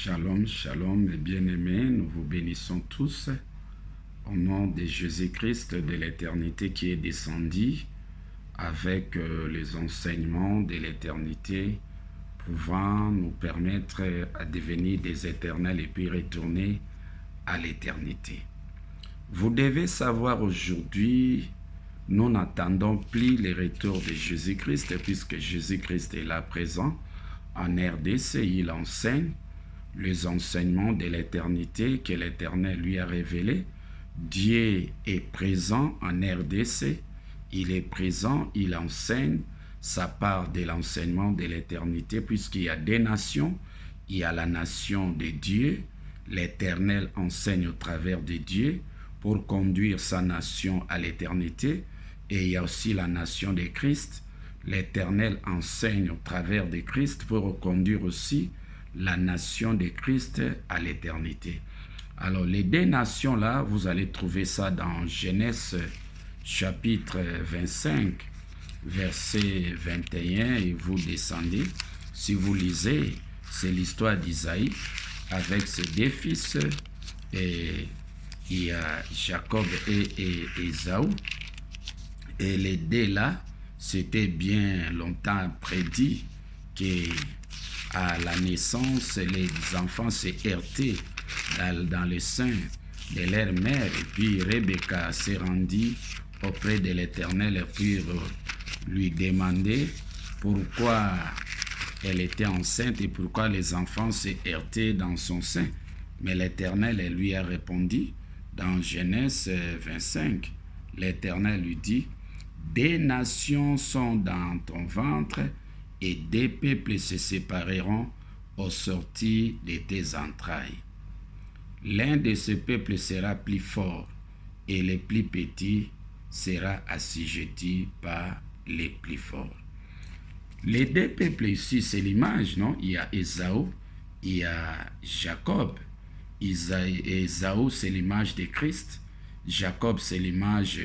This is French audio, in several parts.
Shalom, shalom, mes bien-aimés, nous vous bénissons tous au nom de Jésus-Christ de l'éternité qui est descendu avec les enseignements de l'éternité pouvant nous permettre à devenir des éternels et puis retourner à l'éternité. Vous devez savoir aujourd'hui, nous n'attendons plus le retour de Jésus-Christ puisque Jésus-Christ est là présent en RDC, il enseigne les enseignements de l'éternité que l'Éternel lui a révélés. Dieu est présent en RDC, il est présent, il enseigne sa part de l'enseignement de l'éternité puisqu'il y a des nations, il y a la nation de Dieu, l'Éternel enseigne au travers de Dieu pour conduire sa nation à l'éternité, et il y a aussi la nation de Christ, l'Éternel enseigne au travers de Christ pour conduire aussi la nation de Christ à l'éternité. Alors les deux nations-là, vous allez trouver ça dans Genèse chapitre 25, verset 21, et vous descendez. Si vous lisez, c'est l'histoire d'Isaïe avec ses deux fils, et il y a Jacob et Ésaü. Et les deux là, c'était bien longtemps prédit que à la naissance, les enfants s'est heurtés dans le sein de leur mère. Et puis Rebecca s'est rendue auprès de l'Éternel pour lui demander pourquoi elle était enceinte et pourquoi les enfants s'est heurtés dans son sein. Mais l'Éternel lui a répondu dans Genèse 25. L'Éternel lui dit: des nations sont dans ton ventre, et des peuples se sépareront au sortir de tes entrailles. L'un de ces peuples sera plus fort, et le plus petit sera assujetti par les plus forts. Les deux peuples ici, c'est l'image, non? Il y a Ésaü, il y a Jacob. Ésaü, c'est l'image de Christ. Jacob, c'est l'image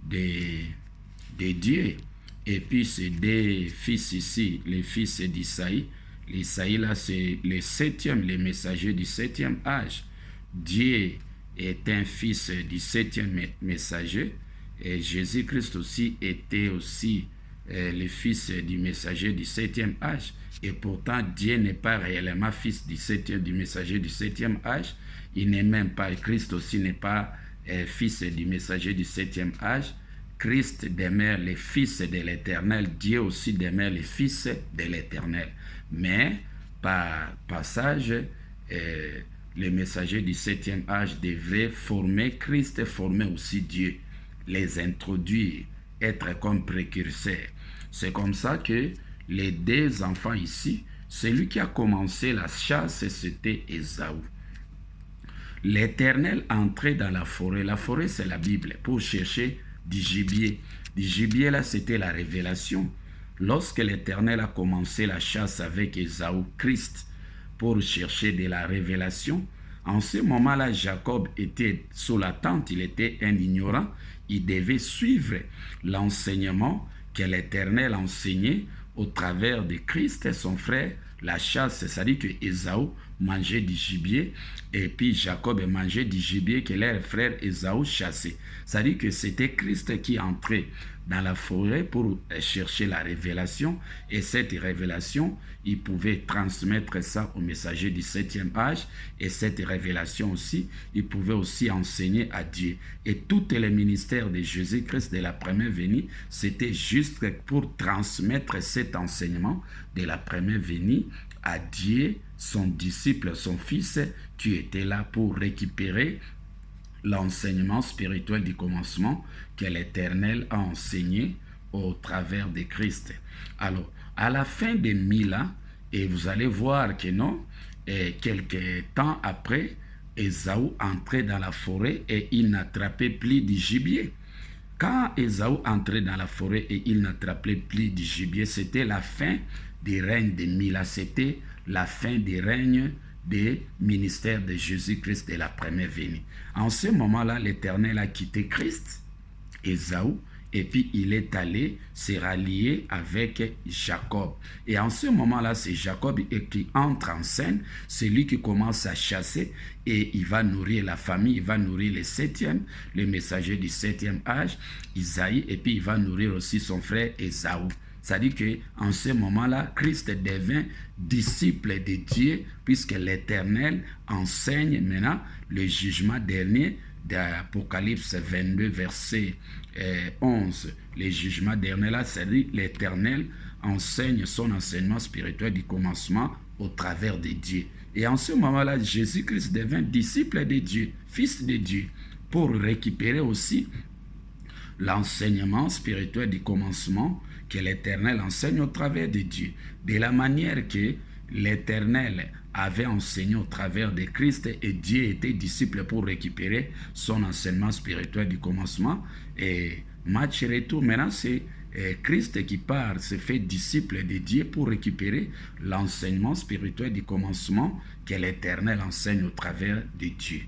de Dieu. Et puis ces deux fils ici, les fils d'Isaïe. L'Isaïe là, c'est le septième, les messagers du septième âge. Dieu est un fils du septième messager. Et Jésus-Christ aussi était aussi le fils du messager du septième âge. Et pourtant, Dieu n'est pas réellement fils du messager du septième âge. Il n'est même pas, Christ aussi n'est pas fils du messager du septième âge. Christ demeure le Fils de l'Éternel, Dieu aussi demeure le Fils de l'Éternel. Mais, par passage, les messagers du septième âge devraient former Christ, former aussi Dieu, les introduire, être comme précurseurs. C'est comme ça que les deux enfants ici, celui qui a commencé la chasse, c'était Ésaü. L'Éternel entrait dans la forêt. La forêt, c'est la Bible, pour chercher du gibier. Du gibier, là, c'était la révélation. Lorsque l'Éternel a commencé la chasse avec Ésaü, Christ, pour chercher de la révélation, en ce moment-là, Jacob était sous la tente, il était un ignorant, il devait suivre l'enseignement que l'Éternel enseignait au travers de Christ et son frère, la chasse, c'est-à-dire que Ésaü mangeait du gibier et puis Jacob mangeait du gibier que leur frère Ésaü chassait. C'est-à-dire que c'était Christ qui entrait dans la forêt pour chercher la révélation, et cette révélation, il pouvait transmettre ça au messager du septième âge, et cette révélation aussi, il pouvait aussi enseigner à Dieu. Et tout le ministère de Jésus-Christ de la première venue, c'était juste pour transmettre cet enseignement de la première venue à Dieu, son disciple, son fils, qui était là pour récupérer l'enseignement spirituel du commencement que l'Éternel a enseigné au travers de Christ. Alors, à la fin des 1000 ans, et vous allez voir que non, et quelques temps après, Ésaü entrait dans la forêt et il n'attrapait plus du gibier. Quand Ésaü entrait dans la forêt et il n'attrapait plus du gibier, c'était la fin du règne des 1000 ans, c'était la fin du règne des ministères de Jésus-Christ de la première venue. En ce moment-là, l'Éternel a quitté Christ, Ésaü, et puis il est allé se rallier avec Jacob. Et en ce moment-là, c'est Jacob qui entre en scène, c'est lui qui commence à chasser et il va nourrir la famille, il va nourrir les septièmes, les messagers du septième âge, Isaïe, et puis il va nourrir aussi son frère Ésaü. C'est-à-dire qu'en ce moment-là, Christ devint disciple de Dieu, puisque l'Éternel enseigne maintenant le jugement dernier d'Apocalypse 22, verset 11. Le jugement dernier, là, c'est-à-dire l'Éternel enseigne son enseignement spirituel du commencement au travers de Dieu. Et en ce moment-là, Jésus-Christ devint disciple de Dieu, fils de Dieu, pour récupérer aussi l'enseignement spirituel du commencement que l'Éternel enseigne au travers de Dieu. De la manière que l'Éternel avait enseigné au travers de Christ et Dieu était disciple pour récupérer son enseignement spirituel du commencement. Et match retour, maintenant c'est Christ qui part, se fait disciple de Dieu pour récupérer l'enseignement spirituel du commencement que l'Éternel enseigne au travers de Dieu.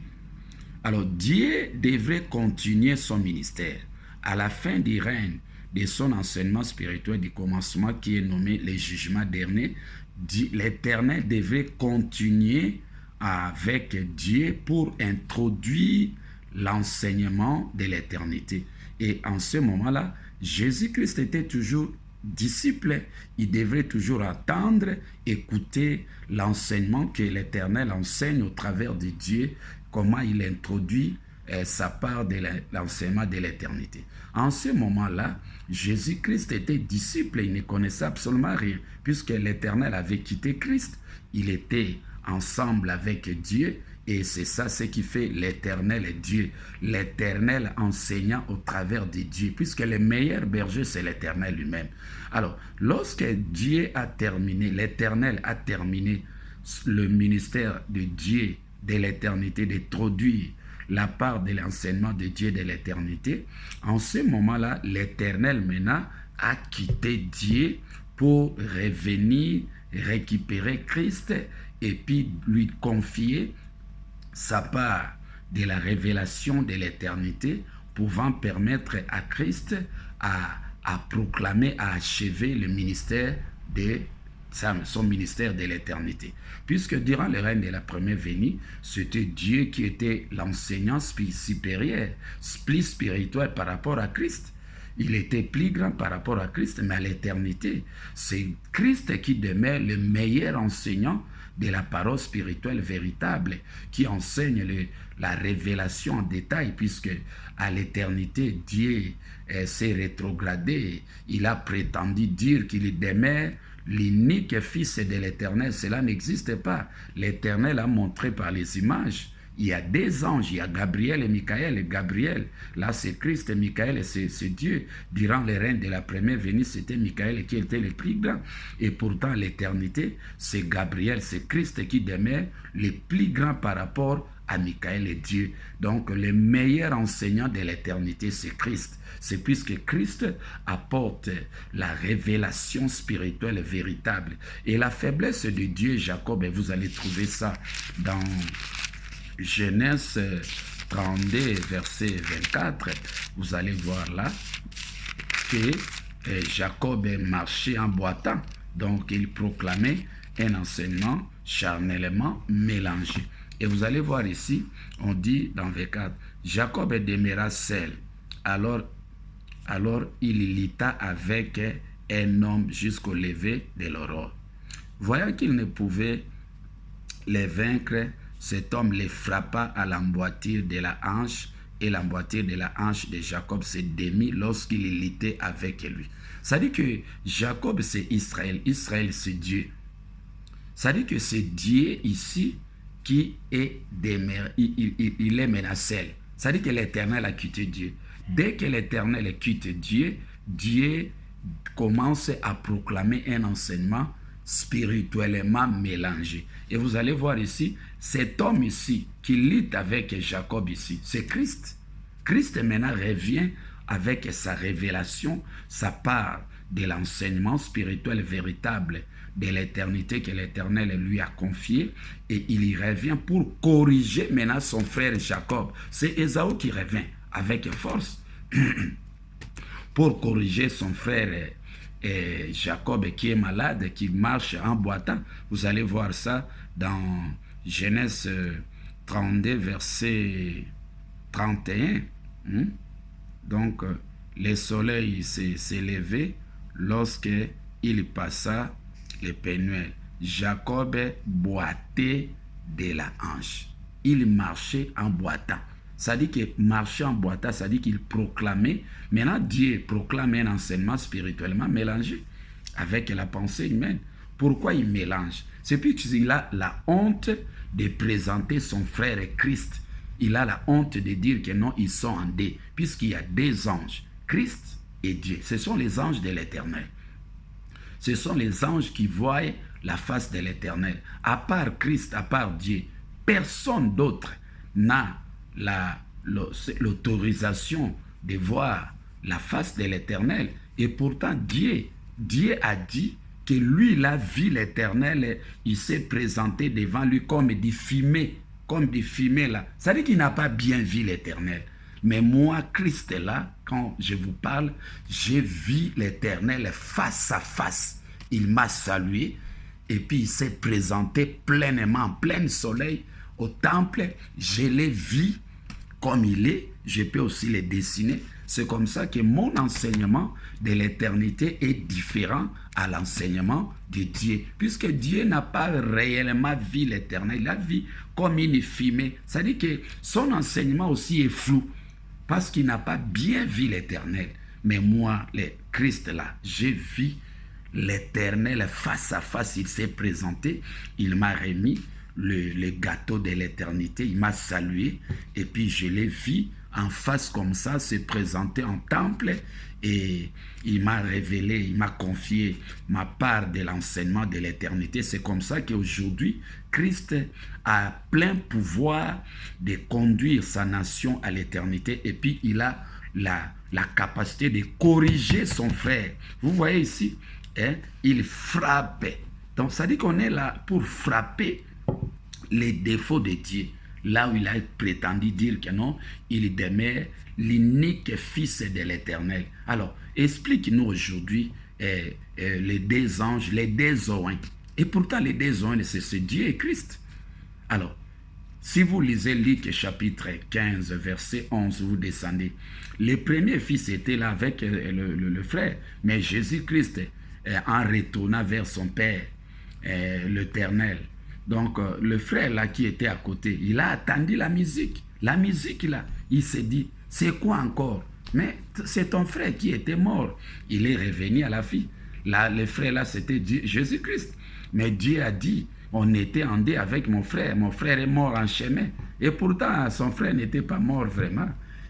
Alors Dieu devrait continuer son ministère. À la fin du règne de son enseignement spirituel du commencement qui est nommé le jugement dernier, l'Éternel devrait continuer avec Dieu pour introduire l'enseignement de l'éternité. Et en ce moment-là, Jésus-Christ était toujours disciple. Il devrait toujours attendre, écouter l'enseignement que l'Éternel enseigne au travers de Dieu, comment il introduit sa part de l'enseignement de l'éternité. En ce moment-là, Jésus-Christ était disciple, il ne connaissait absolument rien, puisque l'Éternel avait quitté Christ. Il était ensemble avec Dieu, et c'est ça ce qui fait l'Éternel Dieu. L'Éternel enseignant au travers de Dieu, puisque le meilleur berger, c'est l'Éternel lui-même. Alors, lorsque Dieu a terminé, l'Éternel a terminé le ministère de Dieu, de l'éternité, d'introduire la part de l'enseignement de Dieu de l'éternité, en ce moment-là, l'Éternel maintenant a quitté Dieu pour revenir récupérer Christ et puis lui confier sa part de la révélation de l'éternité, pouvant permettre à Christ à proclamer, à achever le ministère de son ministère de l'éternité. Puisque durant le règne de la première venue, c'était Dieu qui était l'enseignant supérieur, plus spirituel par rapport à Christ. Il était plus grand par rapport à Christ, mais à l'éternité, c'est Christ qui demeure le meilleur enseignant de la parole spirituelle véritable, qui enseigne la révélation en détail, puisque à l'éternité, Dieu s'est rétrogradé. Il a prétendu dire qu'il demeure l'unique fils de l'Éternel. Cela n'existe pas. L'Éternel a montré par les images. Il y a des anges, il y a Gabriel et Michaël. Et Gabriel, là c'est Christ, et Michaël c'est Dieu. Durant le règne de la première venue, c'était Michaël qui était le plus grand. Et pourtant, l'éternité, c'est Gabriel, c'est Christ qui demeure le plus grand par rapport à Michaël et Dieu. Donc, le meilleur enseignant de l'éternité, c'est Christ. C'est puisque Christ apporte la révélation spirituelle véritable. Et la faiblesse de Dieu, Jacob, et vous allez trouver ça dans Genèse 32, verset 24, vous allez voir là que Jacob marchait en boitant. Donc, il proclamait un enseignement charnellement mélangé. Et vous allez voir ici, on dit dans 24, Jacob demeura seul. Alors il lutta avec un homme jusqu'au lever de l'aurore. Voyant qu'il ne pouvait les vaincre, cet homme les frappa à l'emboîture de la hanche, et l'emboîture de la hanche de Jacob se démit lorsqu'il luttait avec lui. Ça dit que Jacob, c'est Israël. Israël, c'est Dieu. Ça dit que c'est Dieu ici qui est il est menacé. Ça dit que l'Éternel a quitté Dieu. Dès que l'Éternel quitte Dieu, Dieu commence à proclamer un enseignement spirituellement mélangé. Et vous allez voir ici, cet homme ici, qui lutte avec Jacob ici, c'est Christ. Christ maintenant revient avec sa révélation, sa part de l'enseignement spirituel véritable de l'éternité que l'Éternel lui a confié, et il y revient pour corriger maintenant son frère Jacob. C'est Ésaü qui revient avec force pour corriger son frère Jacob qui est malade, qui marche en boitant. Vous allez voir ça dans Genèse 32, verset 31. Donc, le soleil s'est levé lorsque il passa le Pénuel. Jacob boitait de la hanche. Il marchait en boitant. Ça dit que marcher en boitant, ça dit qu'il proclamait. Maintenant, Dieu proclame un enseignement spirituellement mélangé avec la pensée humaine. Pourquoi il mélange? C'est puis qu'il a la honte de présenter son frère Christ. Il a la honte de dire que non, ils sont en deux, puisqu'il y a deux anges, Christ et Dieu. Ce sont les anges de l'Éternel. Ce sont les anges qui voient la face de l'Éternel. À part Christ, à part Dieu, personne d'autre n'a l'autorisation de voir la face de l'Éternel. Et pourtant, Dieu a dit que lui, il a vu l'Éternel, il s'est présenté devant lui comme des fumées là. Ça veut dire qu'il n'a pas bien vu l'Éternel. Mais moi, Christ est là, quand je vous parle, j'ai vu l'Éternel face à face. Il m'a salué et puis il s'est présenté pleinement, en plein soleil, au temple. Je l'ai vu comme il est, je peux aussi le dessiner. C'est comme ça que mon enseignement de l'éternité est différent à l'enseignement de Dieu. Puisque Dieu n'a pas réellement vu l'éternel, il a vu comme une fumée. Ça dit que son enseignement aussi est flou, parce qu'il n'a pas bien vu l'éternel. Mais moi, le Christ là, j'ai vu l'Éternel face à face. Il s'est présenté, il m'a remis le gâteau de l'éternité, il m'a salué et puis je l'ai vu en face comme ça, se présenter en temple et il m'a révélé, il m'a confié ma part de l'enseignement de l'éternité. C'est comme ça qu'aujourd'hui, Christ a plein pouvoir de conduire sa nation à l'éternité et puis il a la capacité de corriger son frère. Vous voyez ici, hein, il frappe. Donc ça dit qu'on est là pour frapper les défauts de Dieu. Là où il a prétendu dire que non, il demeure l'unique fils de l'Éternel. Alors, explique-nous aujourd'hui les deux anges, les deux oins. Et pourtant, les deux oins, c'est Dieu et Christ. Alors, si vous lisez Luc chapitre 15, verset 11, vous descendez. Le premier fils était là avec le frère, mais Jésus-Christ, en retournant vers son Père, l'Éternel. Donc, le frère là qui était à côté, il a attendu la musique. La musique là, il s'est dit, c'est quoi encore? Mais c'est ton frère qui était mort. Il est revenu à la fille. Là, le frère là, c'était Jésus-Christ. Mais Dieu a dit, on était en dé avec mon frère. Mon frère est mort en chemin. Et pourtant, son frère n'était pas mort vraiment.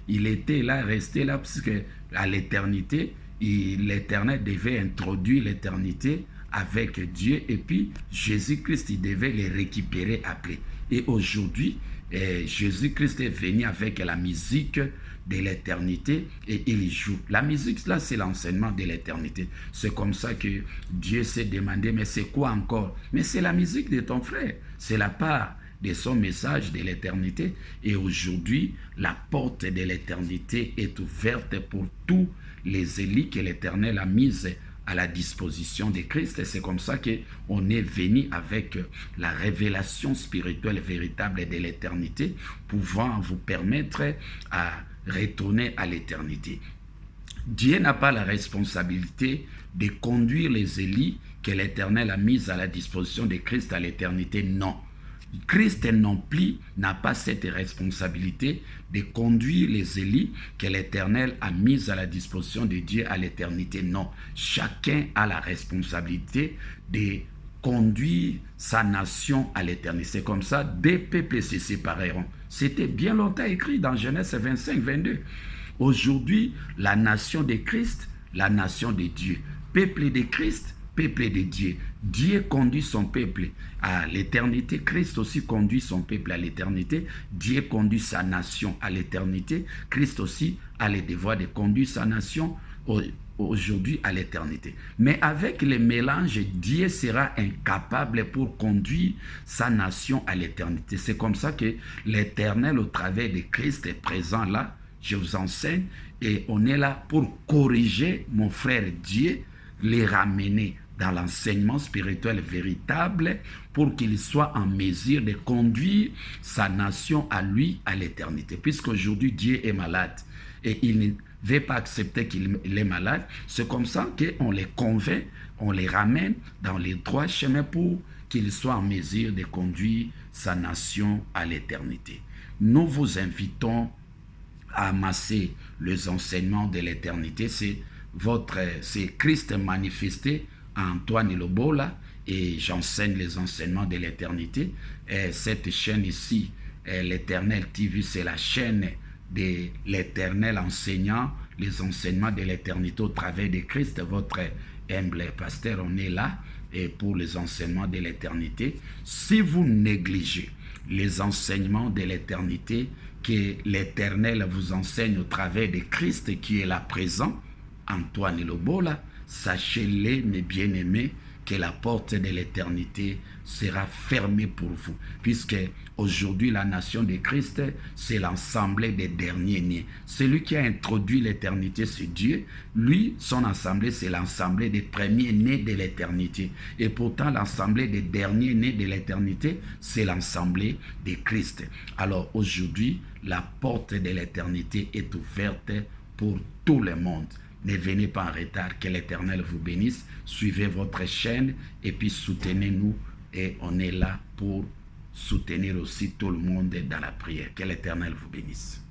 Il était là, resté là, parce que à l'éternité, l'Éternel devait introduire l'éternité avec Dieu et puis Jésus-Christ, il devait les récupérer après. Et aujourd'hui, Jésus-Christ est venu avec la musique de l'éternité et il joue. La musique, là, c'est l'enseignement de l'éternité. C'est comme ça que Dieu s'est demandé, mais c'est quoi encore? Mais c'est la musique de ton frère. C'est la part de son message de l'éternité. Et aujourd'hui, la porte de l'éternité est ouverte pour tous les élus que l'Éternel a mis à la disposition de Christ. Et c'est comme ça qu'on est venu avec la révélation spirituelle véritable de l'éternité, pouvant vous permettre à retourner à l'éternité. Dieu n'a pas la responsabilité de conduire les élus que l'Éternel a mis à la disposition de Christ à l'éternité. Non. Christ non plus n'a pas cette responsabilité de conduire les élus que l'Éternel a mis à la disposition de Dieu à l'éternité. Non, chacun a la responsabilité de conduire sa nation à l'éternité. C'est comme ça, deux peuples se sépareront. C'était bien longtemps écrit dans Genèse 25, 22. Aujourd'hui, la nation de Christ, la nation de Dieu. Peuple de Christ, peuple de Dieu. Dieu conduit son peuple à l'éternité. Christ aussi conduit son peuple à l'éternité. Dieu conduit sa nation à l'éternité. Christ aussi a le devoir de conduire sa nation aujourd'hui à l'éternité. Mais avec le mélange, Dieu sera incapable pour conduire sa nation à l'éternité. C'est comme ça que l'Éternel, au travers de Christ, est présent là, je vous enseigne, et on est là pour corriger mon frère Dieu, les ramener dans l'enseignement spirituel véritable pour qu'il soit en mesure de conduire sa nation à lui, à l'éternité. Puisqu'aujourd'hui, Dieu est malade et il ne veut pas accepter qu'il est malade, c'est comme ça qu'on les convainc, on les ramène dans les droits chemins pour qu'il soit en mesure de conduire sa nation à l'éternité. Nous vous invitons à amasser les enseignements de l'éternité. C'est Christ manifesté à Antoine Lobola, et j'enseigne les enseignements de l'éternité. Cette chaîne ici, l'Éternel TV, c'est la chaîne de l'Éternel enseignant les enseignements de l'éternité au travers de Christ. Votre humble pasteur, on est là et pour les enseignements de l'éternité. Si vous négligez les enseignements de l'éternité que l'Éternel vous enseigne au travers de Christ qui est là présent, Antoine Lobola, sachez-le, mes bien-aimés, que la porte de l'éternité sera fermée pour vous. Puisque aujourd'hui, la nation de Christ, c'est l'assemblée des derniers nés. Celui qui a introduit l'éternité, c'est Dieu. Lui, son assemblée, c'est l'assemblée des premiers nés de l'éternité. Et pourtant, l'assemblée des derniers nés de l'éternité, c'est l'assemblée de Christ. Alors aujourd'hui, la porte de l'éternité est ouverte pour tout le monde. Ne venez pas en retard, que l'Éternel vous bénisse. Suivez votre chaîne et puis soutenez-nous. Et on est là pour soutenir aussi tout le monde dans la prière. Que l'Éternel vous bénisse.